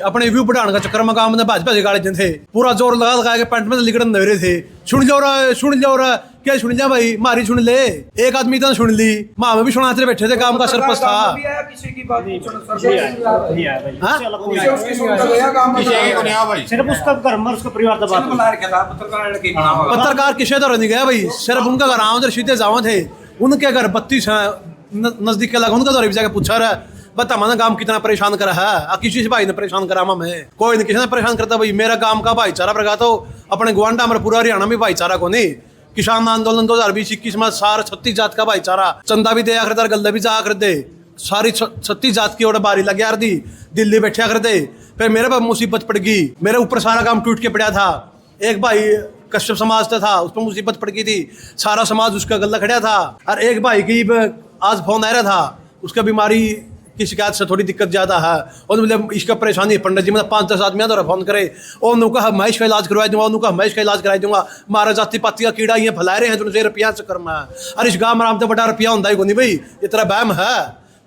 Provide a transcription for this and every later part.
अपने व्यू बढ़ाने का चक्कर में काम ने भाजपा गाड़े थे, पूरा जोर लगा लगा के पेंट में लिगड़न दे रहे थे। सुन जाओ क्या सुन जा भाई, मारी सुन ले, एक आदमी तो सुन ली, माँ में भी सुनाते बैठे थे, काम का सरपंच था। सिर्फ उसका घर में उसका परिवार का बात। पत्रकार किसे तो नहीं गया भाई, सिर्फ उनका घर आऊं सीधे जावा थे, उनके घर 32 नजदीक के लगा, उनका दौर भी जाके पूछा रहा, बता मैंने काम कितना परेशान करा है, किसी से भाई ने परेशान करा मैं, कोई नहीं किसी ने परेशान करता भाई। मेरा काम का भाईचारा प्रगा तो अपने गुआंडा में पूरा हरियाणा में भाईचारा को नहीं। किसान आंदोलन 2020-21 में सारा 36 जात का भाईचारा, चंदा भी दिया करते, गल्ले भी जा कर दे, सारी 36 जात की ओर बारी लग यार दी, दिल्ली बैठा कर दे। फिर मेरे पर मुसीबत पड़ गई, मेरे ऊपर सारा काम टूट के पड़ा था। एक भाई कश्यप समाज का था, उस पर मुसीबत पड़ गई थी, सारा समाज उसका गला खड़ा था। और एक भाई की आज फोन आ रहा था, उसका बीमारी की शिकायत से थोड़ी दिक्कत ज्यादा है, और बोले इसका परेशानी पंडित जी, मतलब 5-10 आदमी तो फोन करे, और उनका महेश का इलाज करवा दूंगा, उनका महेश का इलाज करा दूंगा। मारा जाति पाति का कीड़ा ये फैला रहे हैं जो रुपया चक्कर में। अरे इस गाँव में राम तो बड़ा रुपया होता ही को नहीं भाई, ये तेरा बहम है,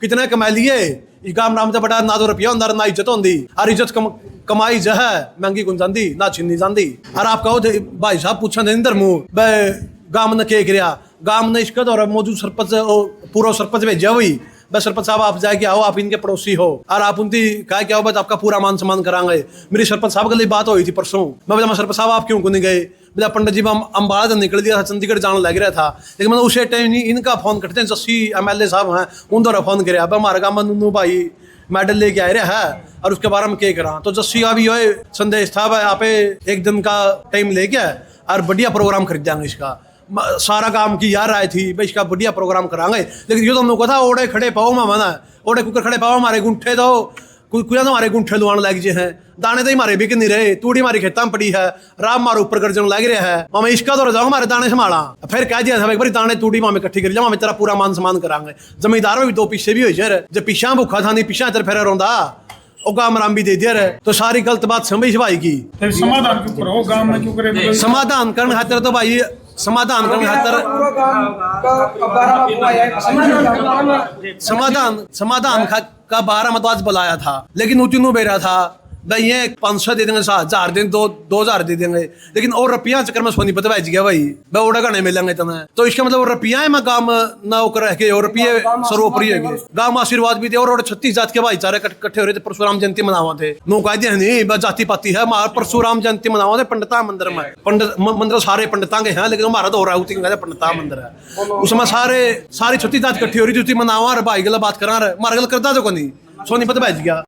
कितने कमा लिए इस गाँव में राम तो बड़ा, ना तो रुपया होता ना इज्जत होती। और इज्जत कमाई जो है महंगी गुन जाती ना छीनी जाती। और आप कहो भाई साहब पूछा नरेंद्र मुँह गाँव ने क्या करिया, गाँव ने इसका तो मौजूद सरपंच पूरा सरपंच भेजा हुई, बस सरपंच साहब आप जाके आओ, आप इनके पड़ोसी हो और आप उनकी कहा क्या हो, बस आपका पूरा मान सम्मान करांगे। मेरी सरपंच साहब के लिए बात हुई थी परसों, मैं बोला सरपंच साहब आप क्यों को नहीं गए, बोला पंडित जी मैं अम्बाड़ा निकल दिया था, चंडीगढ़ जाने लग रहा था, लेकिन मैंने उसे टाइम नहीं इनका फोन करते हैं, 80 MLA साहब हैं उन द्वारा फोन करे, अब हमारे गाँव में नूनू भाई मेडल लेके आए रहे है और उसके बारे में क्या करा। तो जस्सी का भी है संदेश था भाई, आप एक दिन का टाइम लेके और बढ़िया प्रोग्राम खरीद देंगे, इसका सारा काम की यार आए थी भाई, इसका बढ़िया प्रोग्राम करांगे। लेकिन ये तो हम लोग कहा ओड़े खड़े पाओ माना, ओड़े कुकर खड़े पाओ, हमारे गुंठे दो कुछ तो हमारे गुंठे लुआने लग जे हैं, दाने तो हमारे बिक नहीं रहे, तूड़ी हमारी खेता में पड़ी है, राम हमारे ऊपर गर्जन लग रहा है, मैं इसका तो जाओ हमारे दाने संभाला। फिर कह दिया था भाई दाने तूड़ी मामे इकट्ठी कर जाओ, मैं तेरा पूरा मान सम्मान करांगे। जमींदार में भी 2 पीछे भी हो जाए, जब पीछा भूखा था नहीं पीछा तेरे फिर रोंदा गाँव राम भी दे दिया रहे, तो सारी गलत बात समझ भाई की। समाधान क्यों करो गाँव में, क्यों करे समाधान करने खातिर तो भाई समाधान करने खातर समाधान का 12 मत आज बुलाया था, लेकिन उतनू बेरा था भाई ये 500 दे देंगे, 7,000 देंगे, 2,000 दे देंगे, लेकिन और रुपया चक्कर में सोनीपत भेज गया भाई, मैं ओड़ा का नहीं मिलेंगे तुम्हें। तो इसका मतलब रुपया है मैं गाँव ना होकर रह के और रुपये सर्वोपरि है, गाँव में आशीर्वाद भी थे। और 36 जात के भाईचारे इकट्ठे हो रहे थे, परशुराम जयंती मनावा थे, नो कह दिया नहीं बस जाति पाती है, हमारा परशुराम जयंती मनावा थे पंडिता मंदिर में, पंडित मंदिर सारे पंडिता के हैं, लेकिन हमारा तो राउती पंडिता मंदिर है, उसमें सारी 36 जात इकट्ठी हो रही थी मनावा, भाई गला बात करा रहे, हमारा गल करता तो को नहीं, सोनीपत भेज गया।